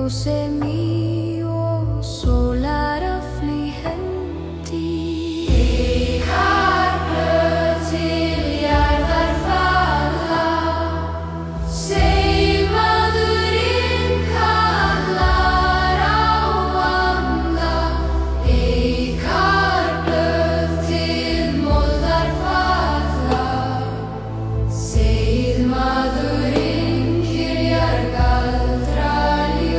sem í og sólar að flý hendi. Ykkar blöð til jarðar falla, seiðmaðurinn kallar á anda. Ykkar blöð til moldar falla, seiðmaðurinn kyrjar galdraljón.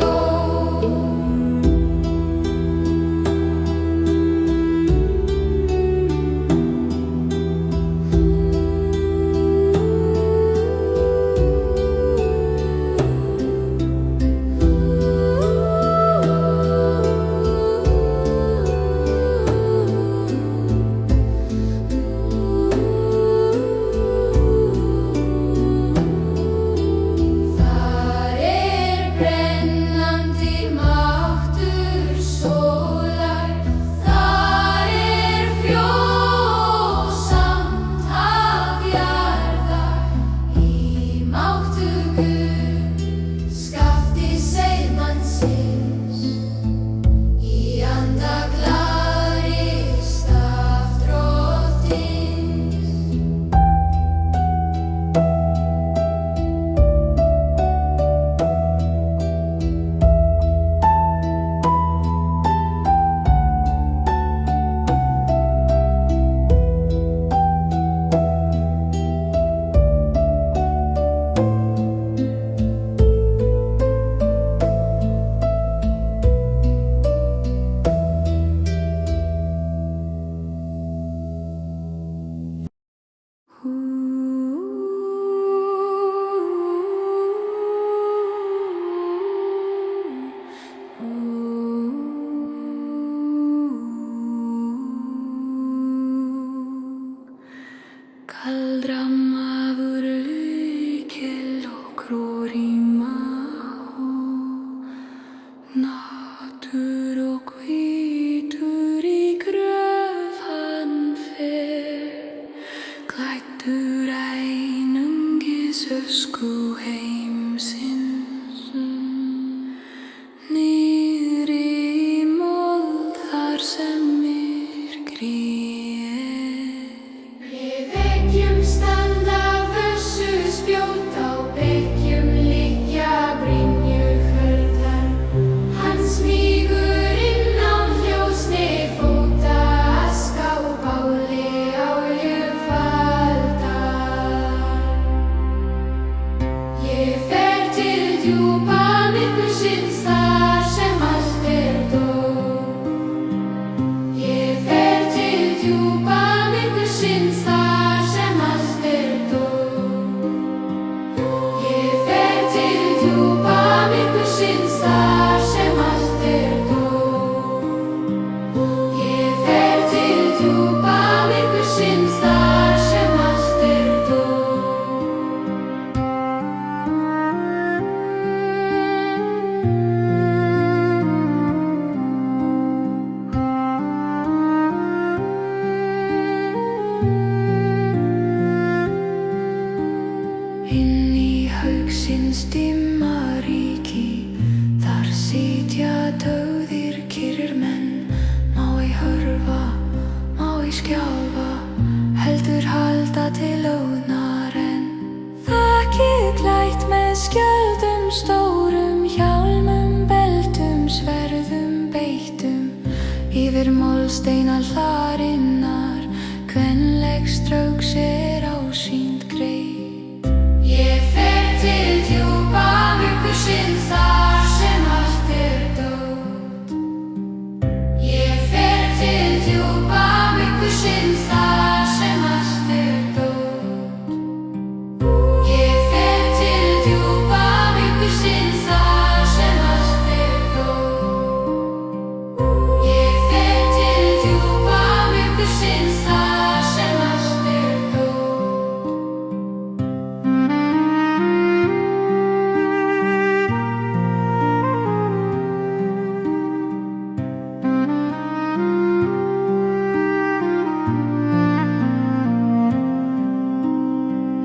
Þar brennandi máttur sólar, þar frjósamt haf jarðar. Í máttugu skafti seiðmannsins, í anda glaðri stafdrottins. Galdramaður lykil og gror í maho, nattur og hvítur í gröf hann fer, klæddur einungis ösku heimsins. Niðri í mold þar sem myrkri Við veggjum standa fössu spjót, á byggjum liggja brynjuhöldar. Hann smýgur inn á ljósni fóta, aska og báli áljufaldar. Ég fer til djúpa myrkursins, þar sem allt dót. Ég fer til djúpa myrkursins, þar sem allt dót. Ég fer til djúpa myrkursins, þar sem allt dót. Ég fer til djúpa myrkursins, þar sem allt dót. Inn í haugsins dimma ríki, þar sitja dauðir kyrrir menn. Má ei hörfa, má ei skjálfa, heldur halda til ógnar enn. Þakið klætt með skjöldum stórum, hjálmum, beltum, sverðum beittum. Yfir molsteina hlarinnar, kvenleg strauks ásýnd greit. Ég fer til djúpa myrkursins, þar sem allt dót. Ég fer til djúpa myrkursins, þar sem allt dót. Ég fer til djúpa myrkursins, þar sem allt dót. Ég fer til djúpa myrkursins, þar sem allt dót.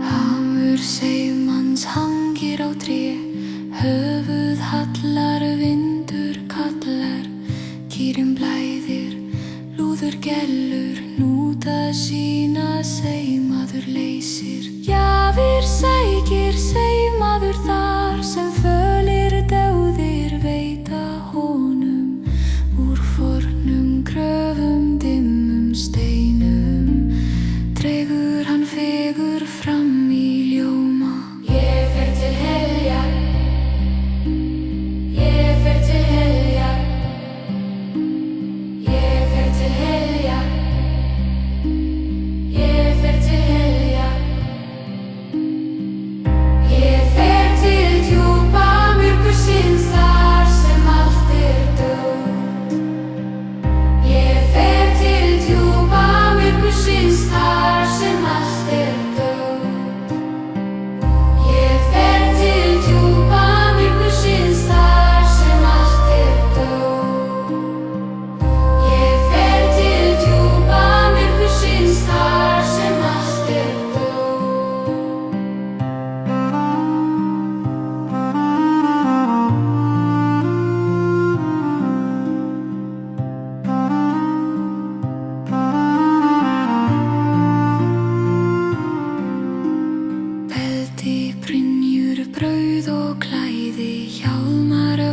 Hamur seiðmanns hangir á tré, höfuð hallar vind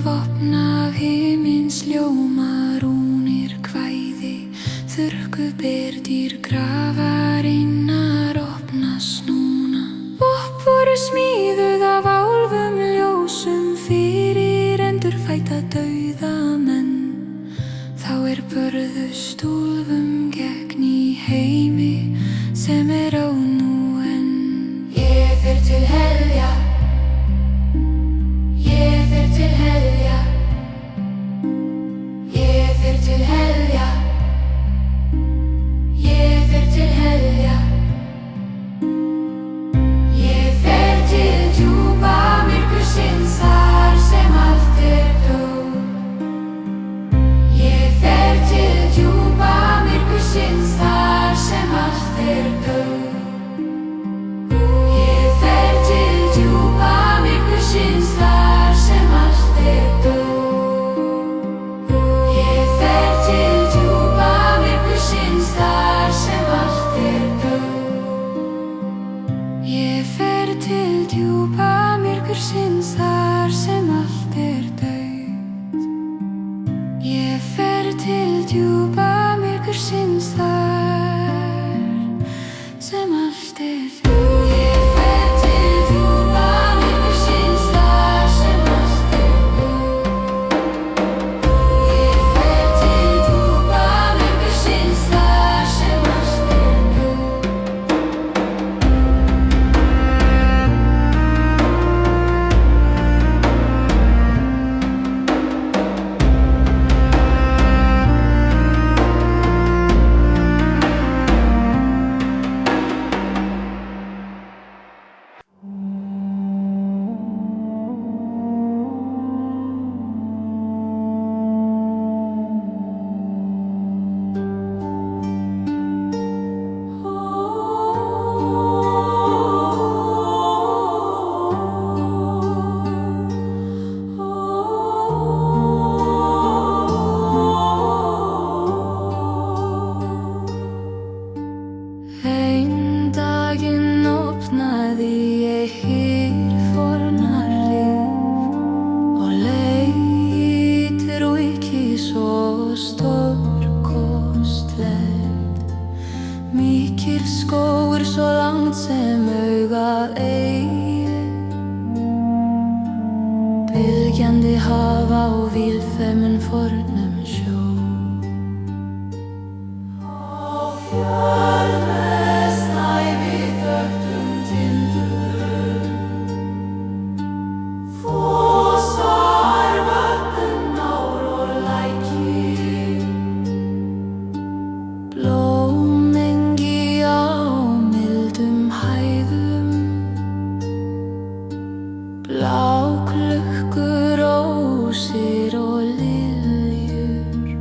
vopna af himins ljóma rúnir kvæði, þurrkuð berdýr grafarinnar opnast núna. Vopn voru smíðuð af álfum ljósum fyrir endurfædda dauða menn. Þá börðust úlfum gegn í heimi sem á nú enn. Ég fer til helja, ég fer til helja, ég fer til helja, ég fer til helja. Ég fer til djúpa myrkursins þar sem allt döð. Ég fer til djúpa myrkursins þar sem allt döð. Ég fer til djúpa myrkursins þar sem allt döð. Ég fer til djúpa myrkursins þar sem allt döð. Ég fer til djúpa myrkursins þar sem allt dautt. Ég fer til djúpa myrkursins þar sem allt dautt. Ég fer til djúpa myrkursins þar sem allt dautt. Ég fer til djúpa myrkursins þar sem allt dautt. Einn daginn opnaði ég hýrfornar líf og leit ekki svo stórkostlegt. Mikil skógur svo langt sem augað eigi, bylgjandi haf á víðfeðmum fornum sjó. Blómengi á mildum hæðum, bláklukkur, rósir og liljur,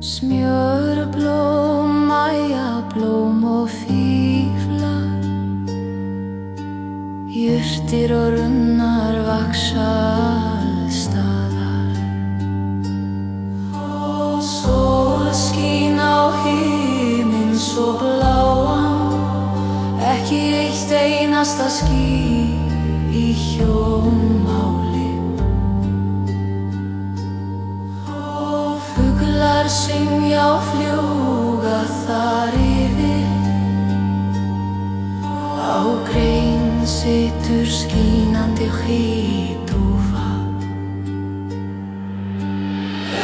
smjörblóm, majablóm og fíflar, jurtir og runnar vaxa alls staðar. Sól skín á himinn svo bláan, ekki eitt einasta ský í hljómáli. Fuglar syngja og fljúga þar yfir, á grein situr skínandi hýdúfa.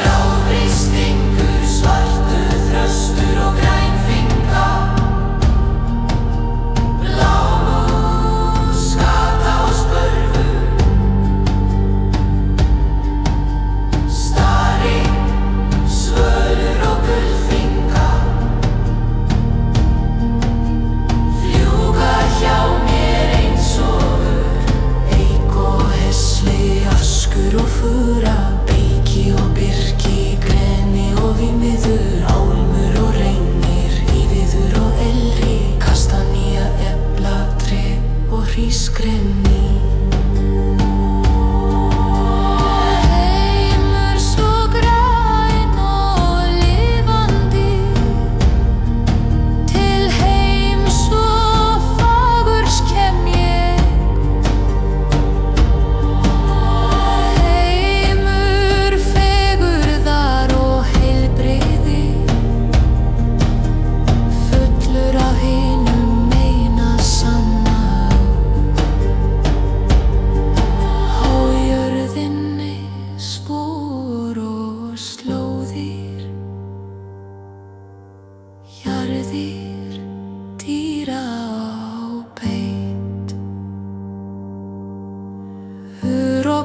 Ráðbristingur, svartur þröstur og grænfinga, blámús, skata og spörfu, stari, svölur og gullfinga, fljúga hjá mér eins og eik og hesli.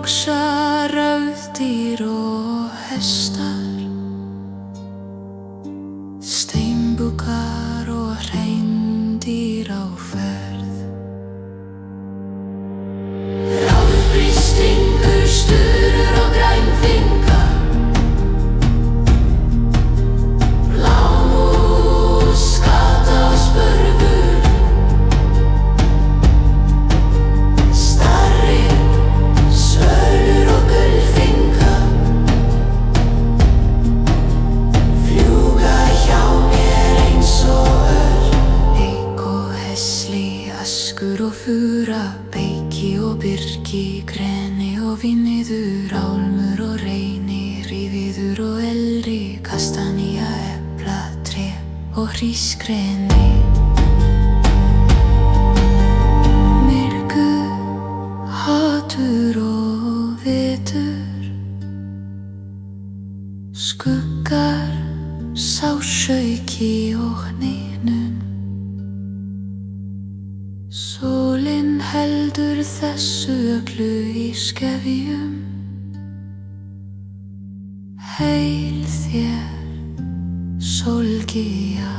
hugsa rauðdýr og hestar, steinbúkar og hreindýr á ferð. Ráðbrístingur, sturur og grænfinga, blámús, skata og spörfur, starri, svölur og gullfinga, fljúga hjá mér eins og eik og hesli, askur og fura, beiki og birki, greni og vinniður, álmur og reyni, rífiður og elri, kastanía, epla, tré og hrísgreni. Myrkur, hatur og vetur, skuggar, sársaukí og hnynun. Sólin heldur þessu öllu í skefjum. Heil þér, sólgía.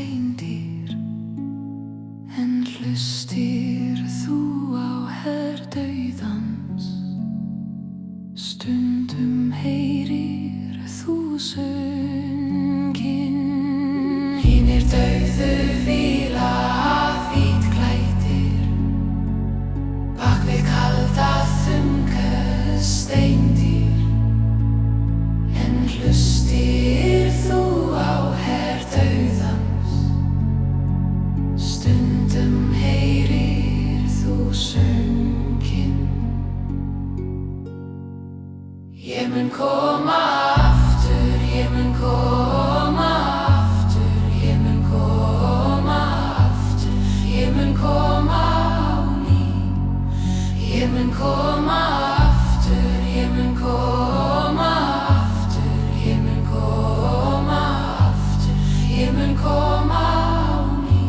steindýr, en hlustir þú á herdauðans? Stundum heyrir þú sönginn. Hinir dauðu hvíla hvítklæddir bak við kalda þunga steindýr, en hlustir þú á herdauðans? Stundum heyrir þú sönginn. Ég mun koma aftur, ég mun koma aftur, ég mun koma aftur, ég mun koma á ný. Ég mun koma aftur, ég mun koma aftur, ég mun koma aftur, ég mun koma á ný.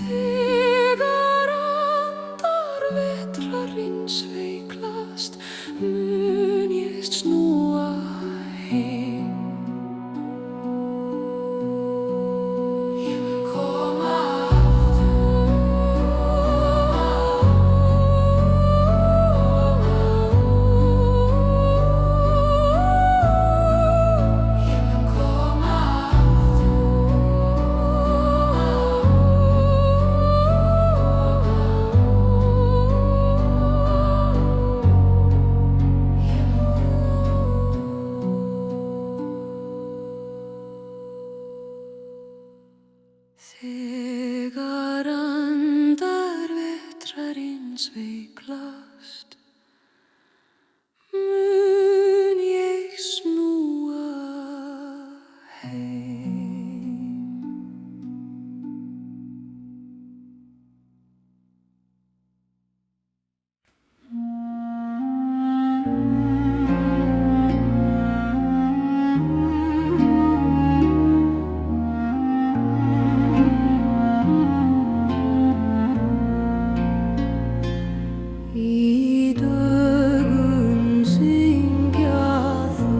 Þegar andar vetrarins veiklast, mun ég snúa heim. Ég mun koma aftur. Ég mun koma Þegar andar vetrarins veiklast, mun ég snúa heim. Í dögun syngja þó,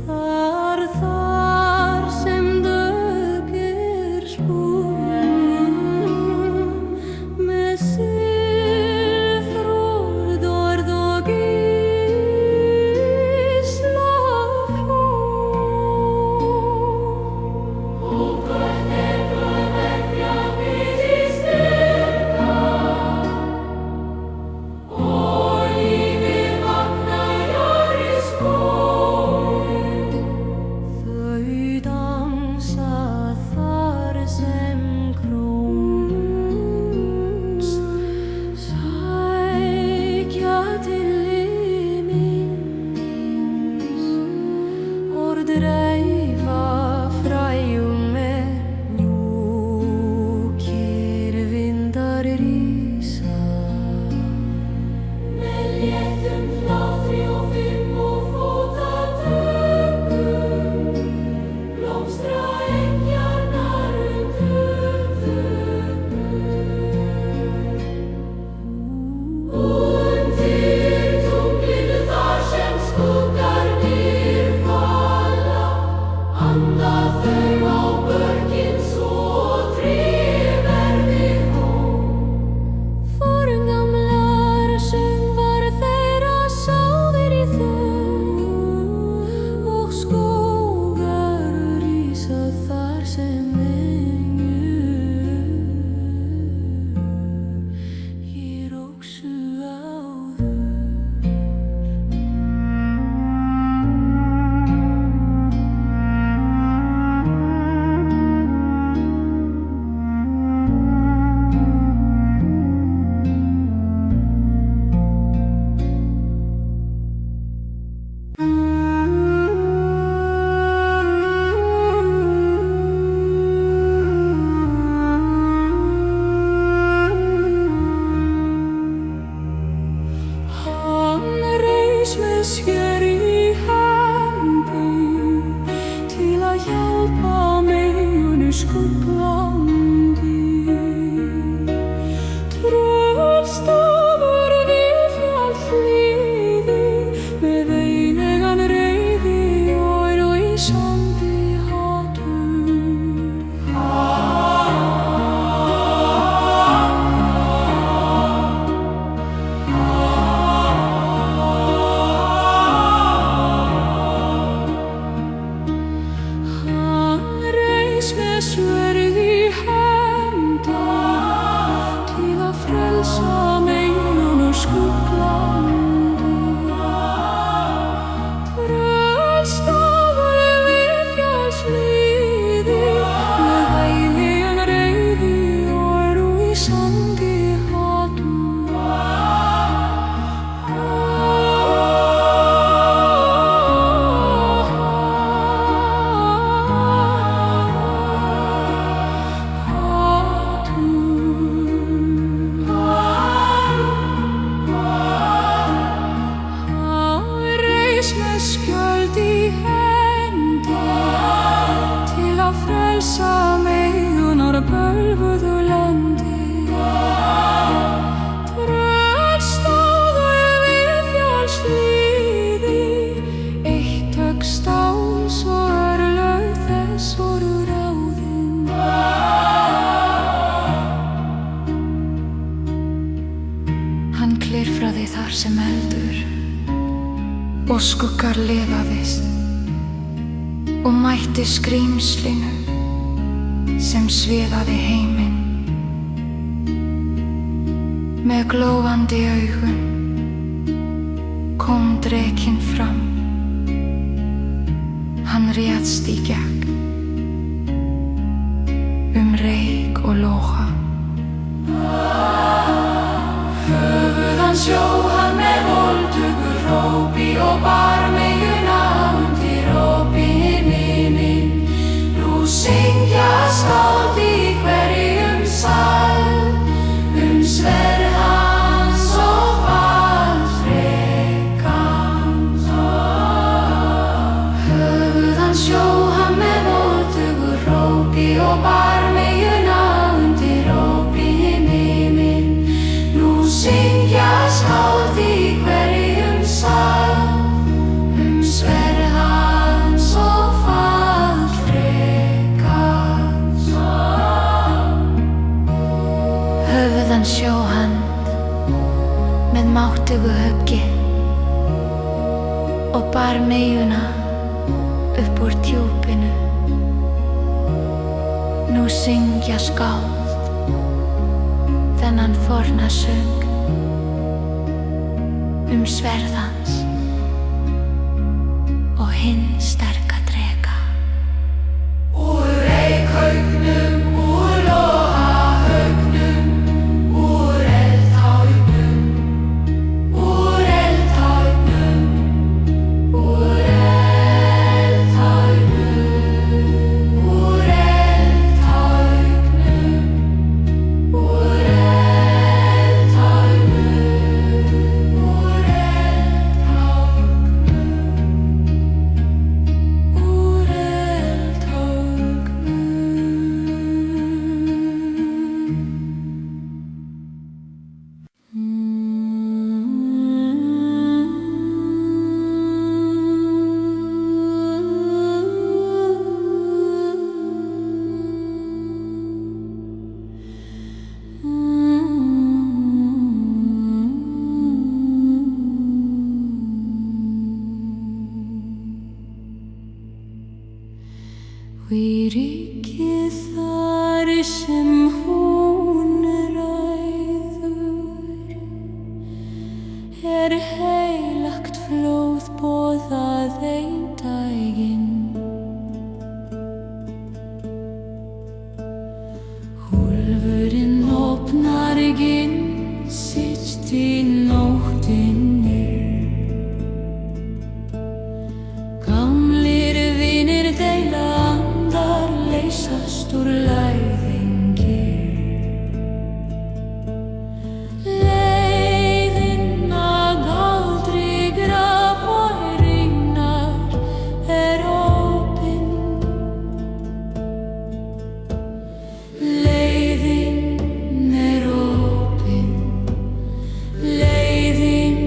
þar sem dögg spúnum, með silfrorð orð og íslafló. Og hvernig vekja við í styrka, og lífið vaknar í skógum. Þau dansa þar sem krons, sækja til minnings, orð dreifa fræjum mjúkir vindar rísa. Með léttum hlátri og fótataukum blómstra engjarnar tuttugu. Undir tunglinu þar sem skuggarnir falla, anda þau á börgin svo tré verði hó. Forngamlar söngvar þeirra sáðir í þau, og skógar rísa þar sem engjur rísu áður. Hann reis með sér í hendi til að hjálpa meyjunni skuggandi. Tröllstafur við fjallhlíðir með einegan reiði og í sá. og skuggar lifaðist og mætti skrýmslinu sem sviðaði heiminn. Með glóandi augun kom drekinn fram. Hann réðst í gegn reyk og lóha. Höfuð hans hjó hann með voldugu hrópi og bar meyjuna undir opi himinn. Nú syngja skáld í hverjum sal sverð hans og fallþrek hans. Höfuð hans hjó hann með voldugu hrópi og bar meyjuna undir opi himinn. Nú syngja skáld í hverjum sal sverð hans og fallþrek hans. Höfuð hans hjó hann með máttugu höggi og bar meyjuna upp úr djúpinu. Nú syngja skáld þennan forna söng sverð hans og hinn sterka dreka. Úr reykhaugnum, úr logahaugnum, úr eldhaugnum, úr eldhaugnum, úr eldhaugnum, úr eldhaugnum, úr ríkið þar sem hún ræður heilagt flóð boðað einn daginn. Úlfurinn opnar ginn sitt í nóttinni. Gamlir vinir deila leysast úr læðingi. Leiðin að galdri grafværinnar opin. Leiðin opin. Leiðin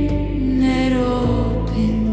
opin.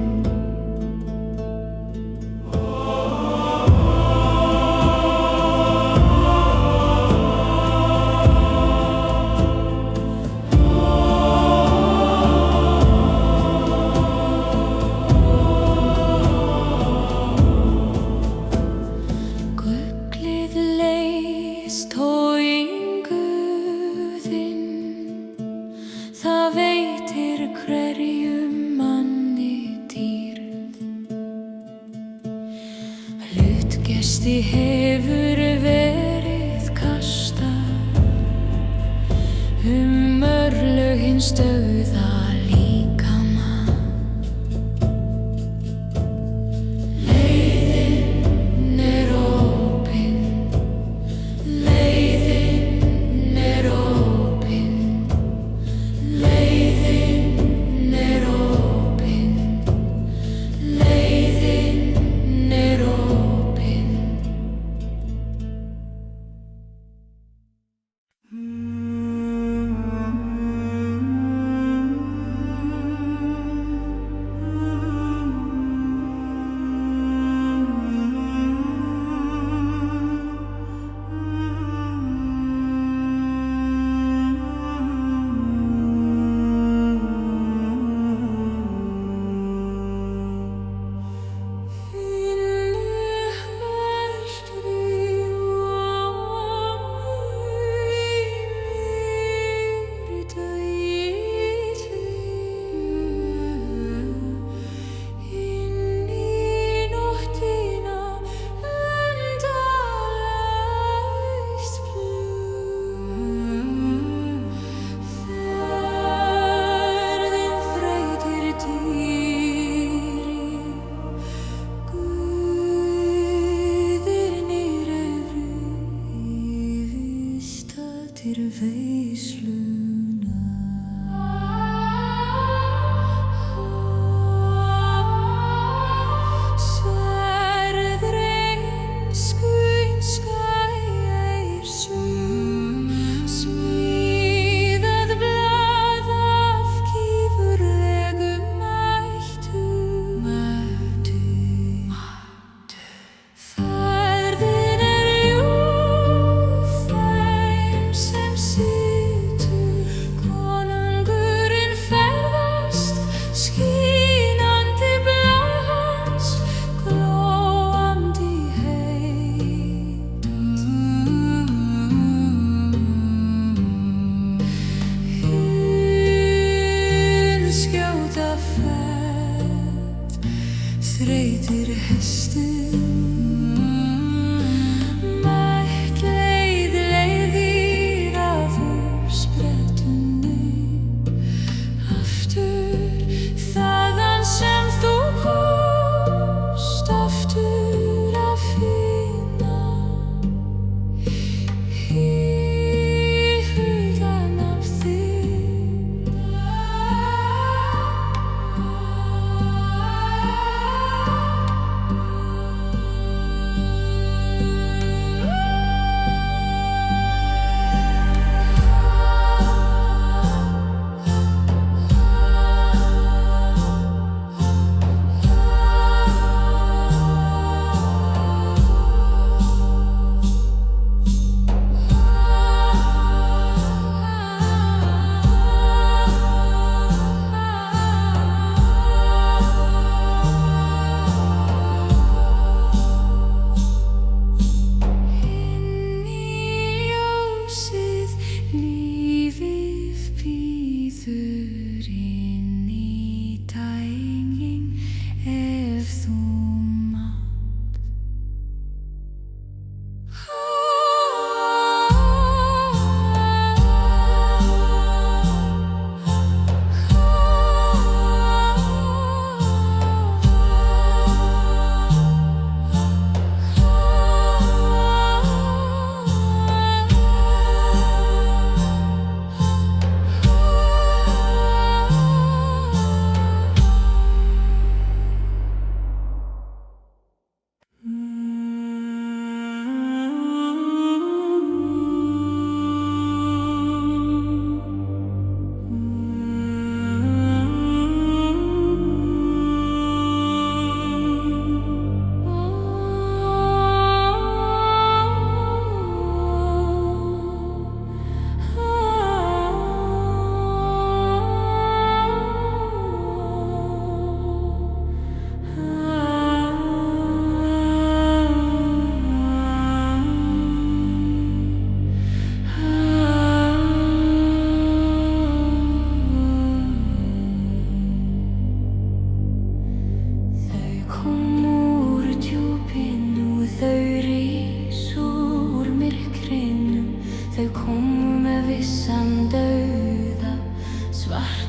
Það veitir hverjum manni dýrð. Hlutgesti hefur verið kastað örlög hins dauða líkama. Leiðin opin. Leiðin opin. Leiðin opin. Leiðin opin.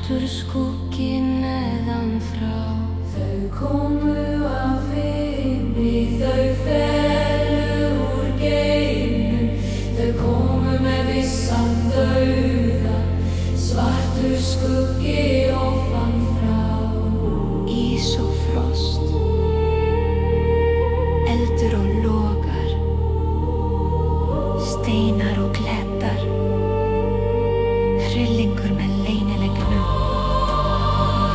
Svartur skuggi neðan frá. Þau komu af himni, þau fellu úr geimnum. Þau komu með vissan dauða, svartur skuggi ofan frá. Ís og frost, eldur og logar, steinar og klettar, hryllingur með leynileg nöfn.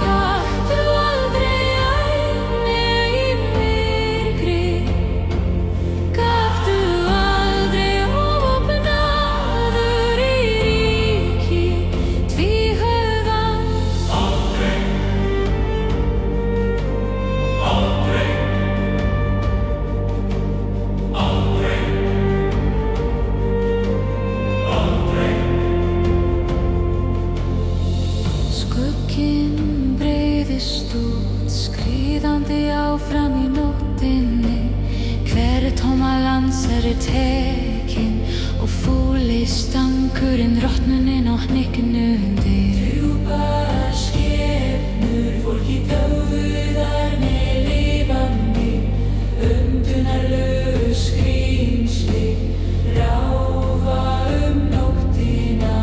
Gakktu aldrei æmi í myrkri, gakktu aldrei óvopnaður í ríki tvíhöfðans. Aldrei, aldrei, aldrei, aldrei. Skugginn breiðist út, skríðandi áfram í nóttinni. Hver tóma Landsher tekinn og fúli stankurinn, rotnunin og hnykkinu undir. Drjúpar skepnur, fólki dauðar með lifandi, undunarlegu skrímsli ráfa nóttina.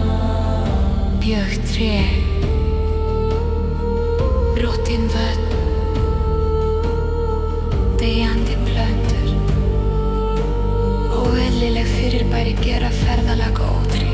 Björt tré, brottin vötn, deyjandi plöntur, óeðlileg fyrirbæri gera ferðalag ótryggt.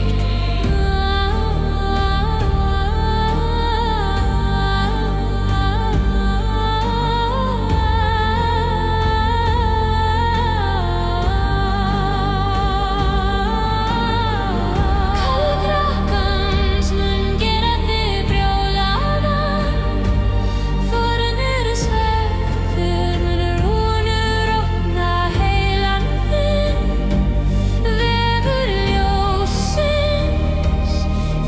Kallkrakkans mun gera þig brjálaðan. Þornir sveppir munu rúnur opna heilan þinn. Vefur ljóssins,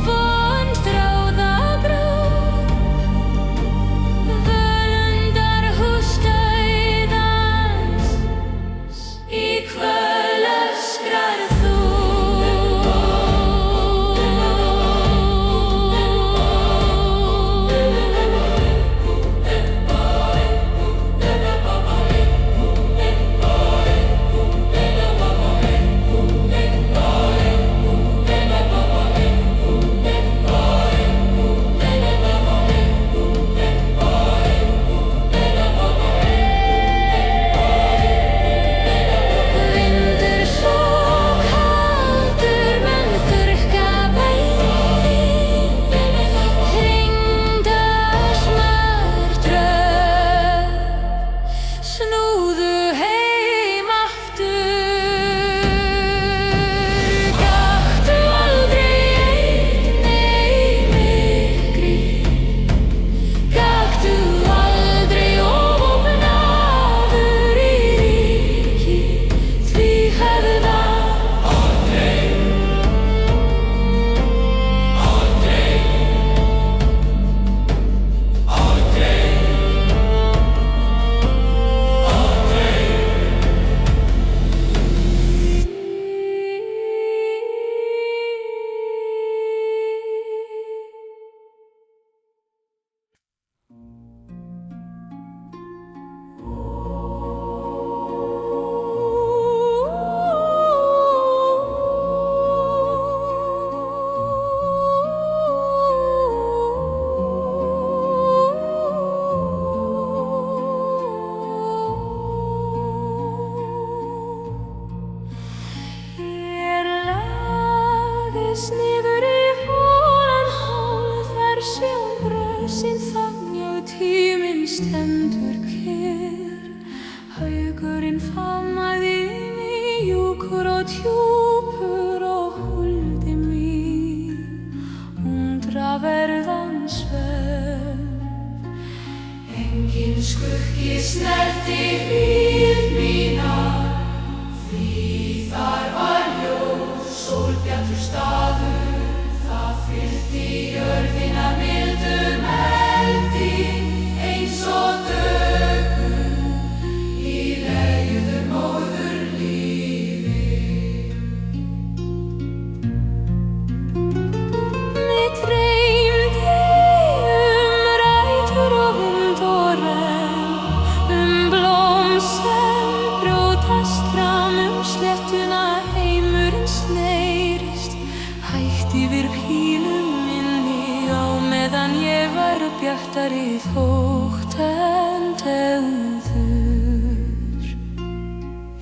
von þráðabrún. Völundarhús dauðans, í kvöl öskrar þú. Vindur svo kaldur mun þurrka beinin þín. Hringdarsmörtröð, snúðu heim aftur. Gakktu aldrei einni í myrkri, gakktu aldrei óvopnaður í ríki tvíhöfða. Aldrei, aldrei, aldrei, aldrei. Ég lagðist niður í holan hól, þar svífum brösin þannig og tíminn stendur kyrr. Haugurinn faðmaði mig, mjúkur og djúpur og huldi mín, undraverðan svefn. Enginn skuggi snerti hvíld mína, því þar var ljós, sólbjartur staður. Það fyllti jörðina mildum eldi, eins og dögun í legjuðu móðurlífi. Mig dreymdi sléttuna heimurinn snerist hægt yfir pílum minni á meðan ég var bjartari þótt en tefður.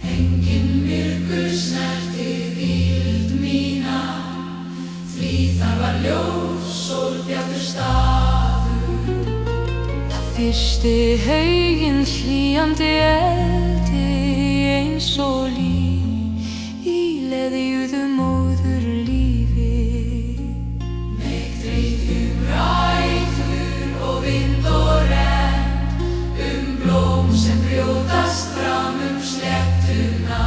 Engin myrkur snerti víld mína, því þar var ljós, sólbjartur staður. Það fyrsti hauginn hlýjandi eldi eins og líf í leðjuðu móðurlífi. Mig dreif rætur og vind og rennd blóm sem brjótast fram sléttuna.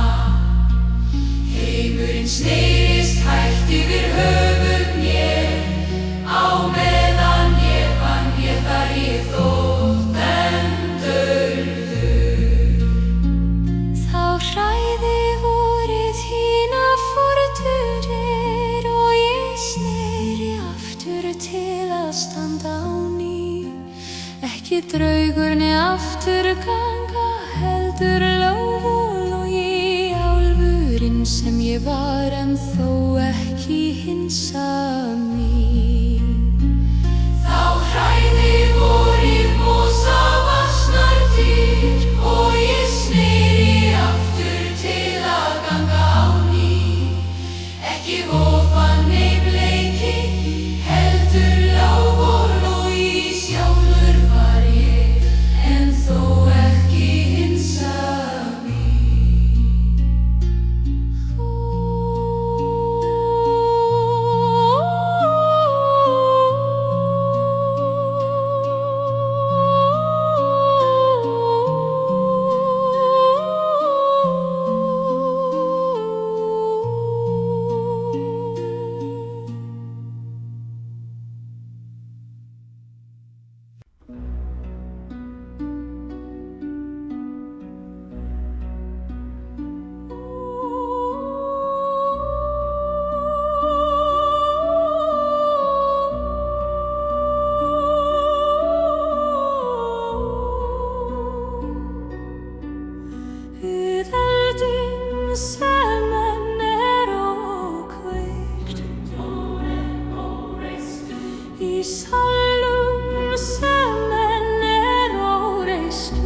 Heimurinn snerist hægt yfir höfuð mér á meðan ég vann ég þar ég þótt en daufur. Þá hræði vorið hína forturir og ég sneri aftur til að standa á ný. Ekki draugur né afturganga, heldur lóf og logi álfurinn sem ég var en þó ekki hinn sami. Þá hræði vorið mosa vaxnar dyr og ég sneri aftur til að ganga á ný. Ekki ofan nei bleiki, heldur lóf og logi sjálfur var ég en þó ekki hinn sami. Við eldum sem enn ókveikt í salnum sem enn óreistur.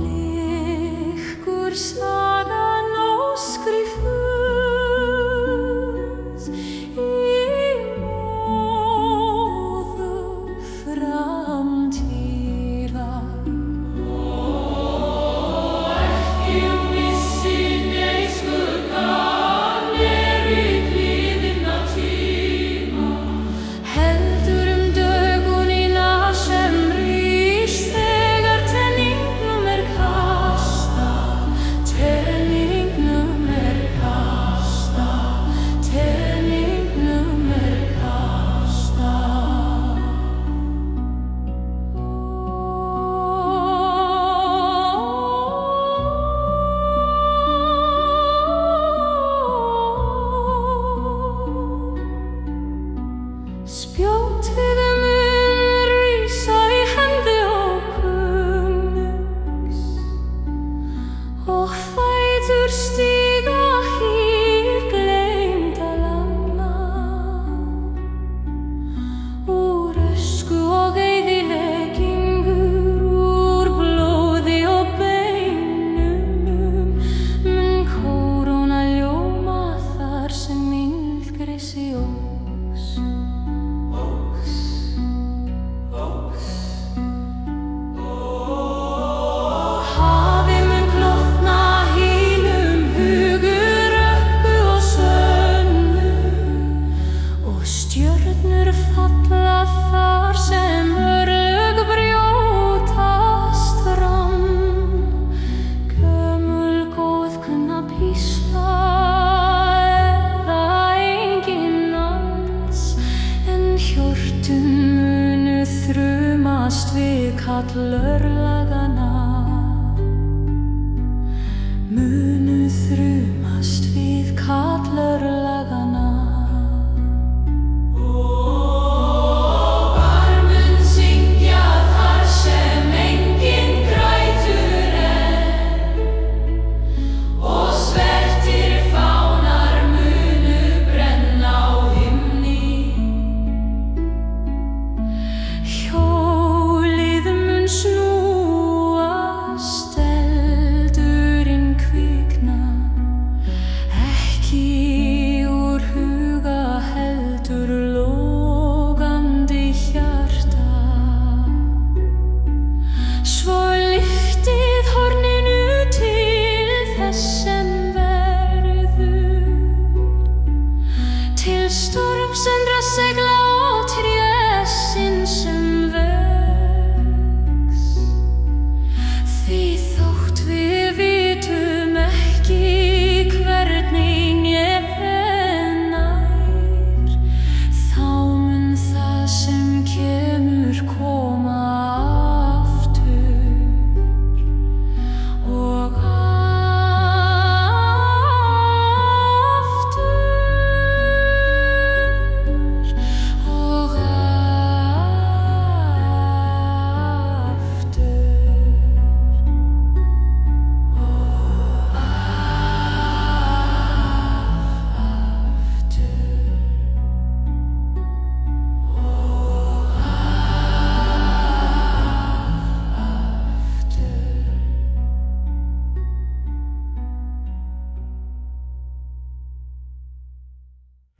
Liggur sagan óskrifuð í móðu framtíðar. Heldur dögunina sem rís þegar teningnum kastað, teningnum kastað, teningnum kastað. Spjótið mun rísa í hendi ókunnugs og fætur stíga